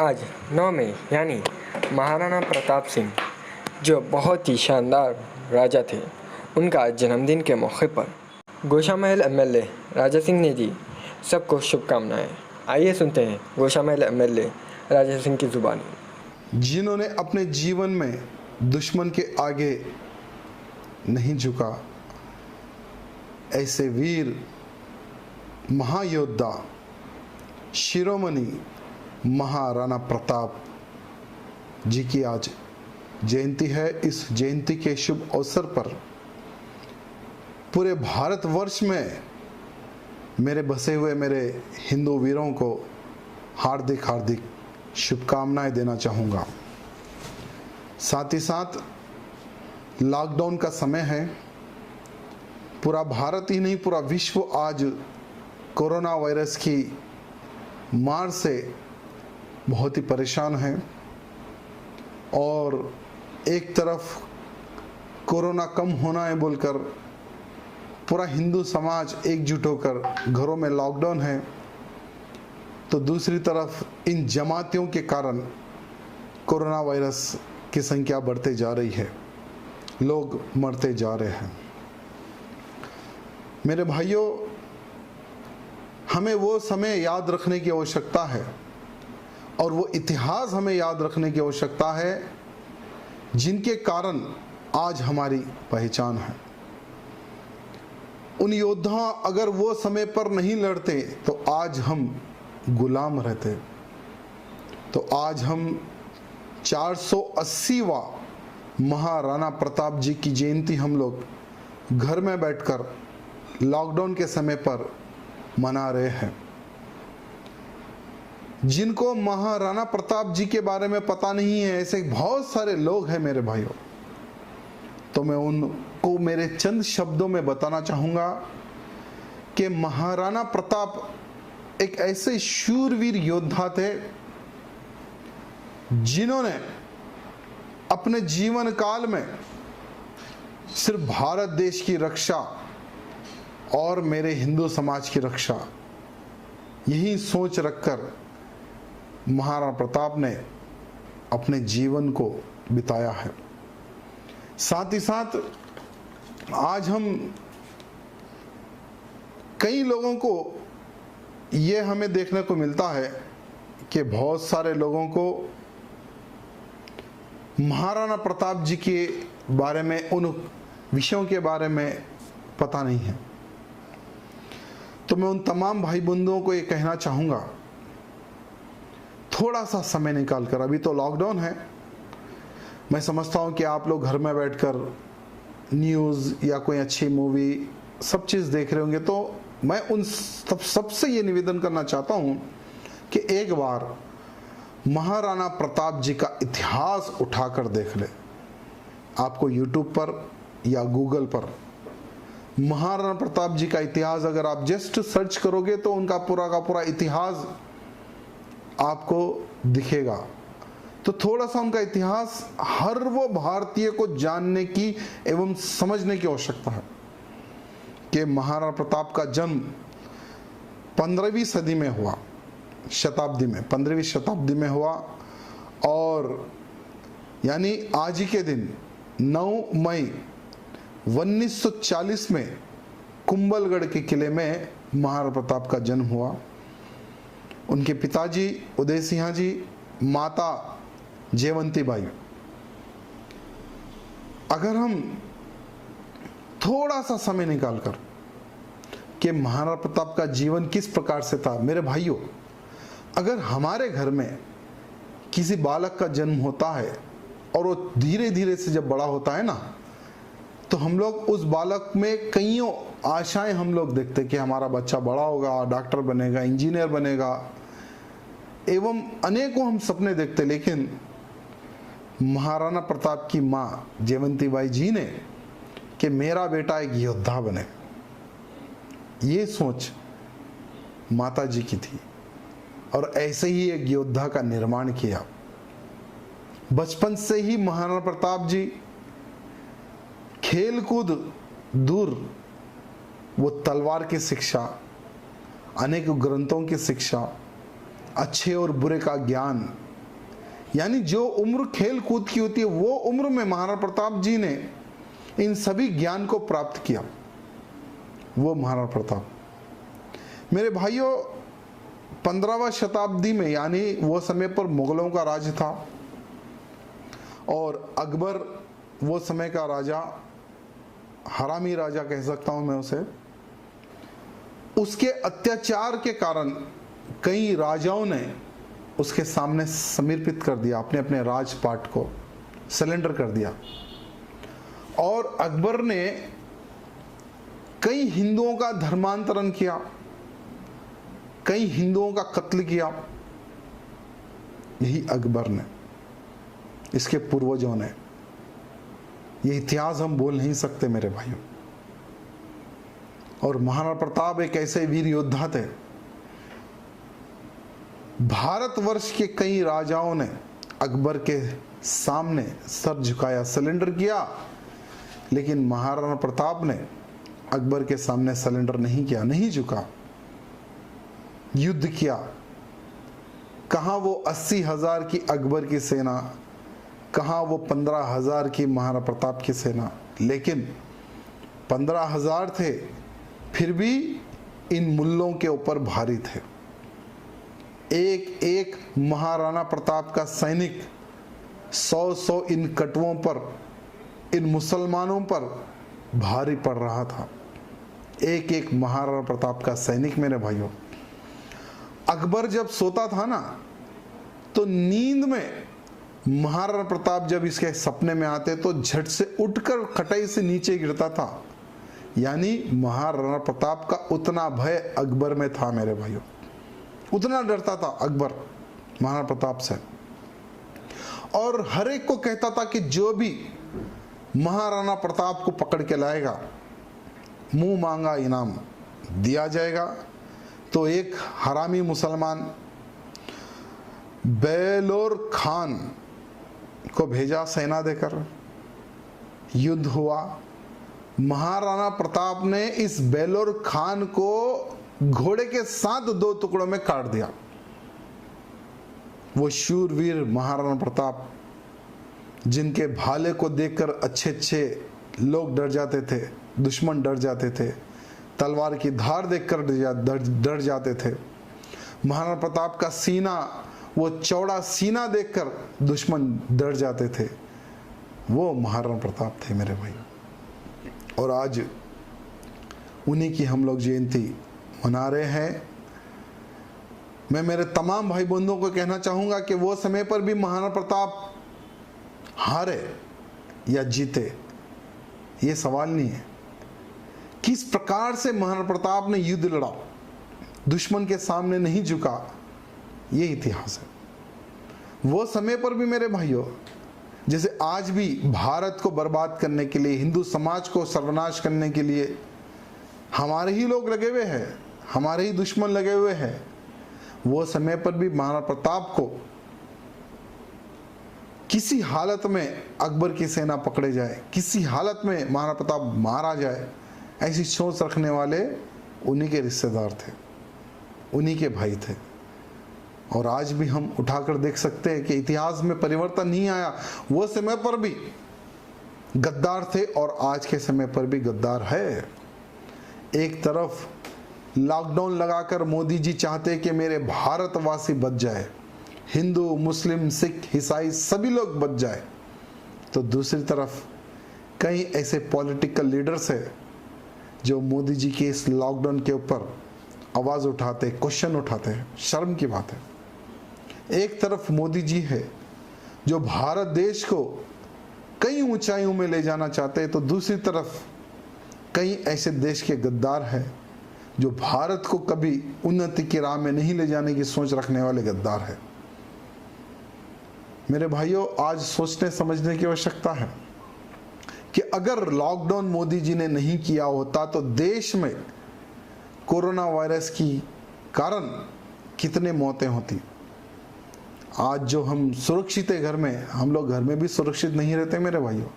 आज 9 मई यानी महाराणा प्रताप सिंह जो बहुत ही शानदार राजा थे, उनका जन्मदिन के मौके पर गोशामहल एमएलए राजा सिंह ने दी सबको शुभकामनाएं। आइए सुनते हैं गोशामहल एमएलए राजा सिंह की जुबानी। जिन्होंने अपने जीवन में दुश्मन के आगे नहीं झुका, ऐसे वीर महायोद्धा शिरोमणि महाराणा प्रताप जी की आज जयंती है। इस जयंती के शुभ अवसर पर पूरे भारतवर्ष में मेरे बसे हुए मेरे हिंदू वीरों को हार्दिक हार्दिक शुभकामनाएं देना चाहूँगा। साथ ही साथ लॉकडाउन का समय है। पूरा भारत ही नहीं, पूरा विश्व आज कोरोना वायरस की मार से बहुत ही परेशान है और एक तरफ कोरोना कम होना है बोलकर पूरा हिंदू समाज एकजुट होकर घरों में लॉकडाउन है, तो दूसरी तरफ इन जमातियों के कारण कोरोना वायरस की संख्या बढ़ते जा रही है, लोग मरते जा रहे हैं। मेरे भाइयों, हमें वो समय याद रखने की आवश्यकता है और वो इतिहास हमें याद रखने की आवश्यकता है जिनके कारण आज हमारी पहचान है। उन योद्धा अगर वो समय पर नहीं लड़ते तो आज हम गुलाम रहते। तो आज हम 480वां महाराणा प्रताप जी की जयंती हम लोग घर में बैठकर लॉकडाउन के समय पर मना रहे हैं। जिनको महाराणा प्रताप जी के बारे में पता नहीं है, ऐसे बहुत सारे लोग हैं मेरे भाइयों, तो मैं उनको मेरे चंद शब्दों में बताना चाहूंगा कि महाराणा प्रताप एक ऐसे शूरवीर योद्धा थे जिन्होंने अपने जीवन काल में सिर्फ भारत देश की रक्षा और मेरे हिंदू समाज की रक्षा, यही सोच रखकर महाराणा प्रताप ने अपने जीवन को बिताया है। साथ ही साथ आज हम कई लोगों को ये हमें देखने को मिलता है कि बहुत सारे लोगों को महाराणा प्रताप जी के बारे में, उन विषयों के बारे में पता नहीं है। तो मैं उन तमाम भाई बंधुओं को ये कहना चाहूँगा, थोड़ा सा समय निकाल कर, अभी तो लॉकडाउन है, मैं समझता हूँ कि आप लोग घर में बैठकर न्यूज़ या कोई अच्छी मूवी सब चीज़ देख रहे होंगे, तो मैं उन सबसे ये निवेदन करना चाहता हूँ कि एक बार महाराणा प्रताप जी का इतिहास उठाकर देख ले। आपको यूट्यूब पर या गूगल पर महाराणा प्रताप जी का इतिहास अगर आप जस्ट सर्च करोगे तो उनका पूरा का पूरा इतिहास आपको दिखेगा। तो थोड़ा सा उनका इतिहास हर वो भारतीय को जानने की एवं समझने की आवश्यकता है कि महाराणा प्रताप का जन्म 15वीं सदी में हुआ, शताब्दी में, 15वीं शताब्दी में हुआ और यानी आज ही के दिन 9 मई 1940 में कुंभलगढ़ के किले में महाराणा प्रताप का जन्म हुआ। उनके पिताजी उदय सिंह जी, माता जयवंती बाई। अगर हम थोड़ा सा समय निकालकर कि महाराणा प्रताप का जीवन किस प्रकार से था, मेरे भाइयों, अगर हमारे घर में किसी बालक का जन्म होता है और वो धीरे धीरे से जब बड़ा होता है ना, तो हम लोग उस बालक में कईयों आशाएं हम लोग देखते कि हमारा बच्चा बड़ा होगा, डॉक्टर बनेगा, इंजीनियर बनेगा, एवं अनेकों हम सपने देखते। लेकिन महाराणा प्रताप की माँ जयवंती बाई जी ने कि मेरा बेटा एक योद्धा बने, ये सोच माता जी की थी और ऐसे ही एक योद्धा का निर्माण किया। बचपन से ही महाराणा प्रताप जी खेल कूद दूर, वो तलवार की शिक्षा, अनेक ग्रंथों की शिक्षा, अच्छे और बुरे का ज्ञान यानी जो उम्र खेल कूद की होती है वो उम्र में महाराणा प्रताप जी ने इन सभी ज्ञान को प्राप्त किया। वो महाराणा प्रताप, मेरे भाइयों, 15वीं शताब्दी में, यानी वो समय पर मुगलों का राज था और अकबर वो समय का राजा, हरामी राजा कह सकता हूं मैं उसे। उसके अत्याचार के कारण कई राजाओं ने उसके सामने समर्पित कर दिया, अपने अपने राजपाट को सरेंडर कर दिया। और अकबर ने कई हिंदुओं का धर्मांतरण किया, कई हिंदुओं का कत्ल किया। यही अकबर ने, इसके पूर्वजों ने। ये इतिहास हम बोल नहीं सकते मेरे भाइयों। और महाराणा प्रताप एक ऐसे वीर योद्धा थे। भारतवर्ष के कई राजाओं ने अकबर के सामने सर झुकाया, सरेंडर किया, लेकिन महाराणा प्रताप ने अकबर के सामने सरेंडर नहीं किया, नहीं झुका, युद्ध किया। कहां वो 80,000 की अकबर की सेना, कहां वो 15,000 की महाराणा प्रताप की सेना, लेकिन 15,000 थे फिर भी इन मुल्लों के ऊपर भारी थे। एक एक महाराणा प्रताप का सैनिक 100 इन कटुओं पर, इन मुसलमानों पर भारी पड़ रहा था। एक एक महाराणा प्रताप का सैनिक मेरे भाइयों। अकबर जब सोता था ना, तो नींद में महाराणा प्रताप जब इसके सपने में आते तो झट से उठकर खटाई से नीचे गिरता था। यानी महाराणा प्रताप का उतना भय अकबर में था मेरे भाइयों, उतना डरता था अकबर महाराणा प्रताप से। और हर एक को कहता था कि जो भी महाराणा प्रताप को पकड़ के लाएगा, मुंह मांगा इनाम दिया जाएगा। तो एक हरामी मुसलमान बेलोर खान को भेजा सेना देकर, युद्ध हुआ। महाराणा प्रताप ने इस बेलोर खान को घोड़े के साथ 2 टुकड़ों में काट दिया। वो शूरवीर महाराणा प्रताप, जिनके भाले को देखकर अच्छे अच्छे लोग डर जाते थे, दुश्मन डर जाते थे, तलवार की धार देखकर डर जाते थे। महाराणा प्रताप का सीना, वो चौड़ा सीना देखकर दुश्मन डर जाते थे। वो महाराणा प्रताप थे मेरे भाई। और आज उन्हीं की हम लोग जयंती मना रहे हैं। मैं मेरे तमाम भाई बंधुओं को कहना चाहूंगा कि वो समय पर भी महाराणा प्रताप हारे या जीते, ये सवाल नहीं है। किस प्रकार से महाराणा प्रताप ने युद्ध लड़ा, दुश्मन के सामने नहीं झुका, ये इतिहास है। वो समय पर भी मेरे भाइयों, जैसे आज भी भारत को बर्बाद करने के लिए, हिंदू समाज को सर्वनाश करने के लिए हमारे ही लोग लगे हुए हैं, हमारे ही दुश्मन लगे हुए हैं, वो समय पर भी महाराणा प्रताप को किसी हालत में अकबर की सेना पकड़े जाए, किसी हालत में महाराणा प्रताप मारा जाए, ऐसी सोच रखने वाले उन्हीं के रिश्तेदार थे, उन्हीं के भाई थे। और आज भी हम उठाकर देख सकते हैं कि इतिहास में परिवर्तन नहीं आया। वो समय पर भी गद्दार थे और आज के समय पर भी गद्दार है। एक तरफ लॉकडाउन लगाकर मोदी जी चाहते कि मेरे भारतवासी बच जाए, हिंदू, मुस्लिम, सिख, ईसाई सभी लोग बच जाए, तो दूसरी तरफ कई ऐसे पॉलिटिकल लीडर्स हैं जो मोदी जी के इस लॉकडाउन के ऊपर आवाज़ उठाते, क्वेश्चन उठाते हैं। शर्म की बात है। एक तरफ मोदी जी है जो भारत देश को कई ऊंचाइयों में ले जाना चाहते हैं, तो दूसरी तरफ कई ऐसे देश के गद्दार हैं जो भारत को कभी उन्नति की राह में नहीं ले जाने की सोच रखने वाले गद्दार हैं। मेरे भाइयों, आज सोचने समझने की आवश्यकता है कि अगर लॉकडाउन मोदी जी ने नहीं किया होता तो देश में कोरोना वायरस की कारण कितने मौतें होती। आज जो हम सुरक्षित है घर में, हम लोग घर में भी सुरक्षित नहीं रहते मेरे भाइयों।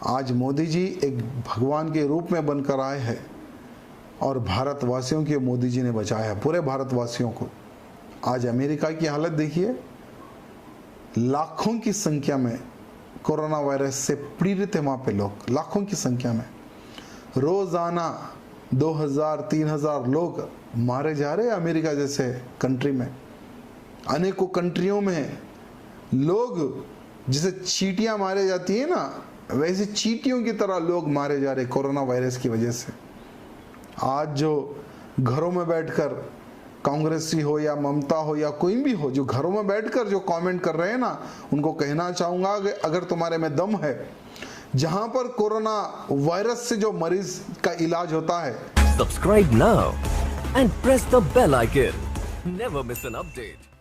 आज मोदी जी एक भगवान के रूप में बनकर आए हैं और भारतवासियों के मोदी जी ने बचाया है, पूरे भारतवासियों को। आज अमेरिका की हालत देखिए, लाखों की संख्या में कोरोना वायरस से पीड़ित है वहाँ पे लोग, लाखों की संख्या में। रोज़ाना 2000-3000 लोग मारे जा रहे हैं अमेरिका जैसे कंट्री में। अनेकों कंट्रियों में लोग जैसे चींटियां मारे जाती है ना, वैसे चींटियों की तरह लोग मारे जा रहे कोरोना वायरस की वजह से। आज जो घरों में बैठकर कांग्रेसी हो या ममता हो या कोई भी हो, जो घरों में बैठकर जो कमेंट कर रहे हैं ना, उनको कहना चाहूँगा कि अगर तुम्हारे में दम है, जहां पर कोरोना वायरस से जो मरीज का इलाज होता है, Subscribe now and press the bell icon. Never miss an update.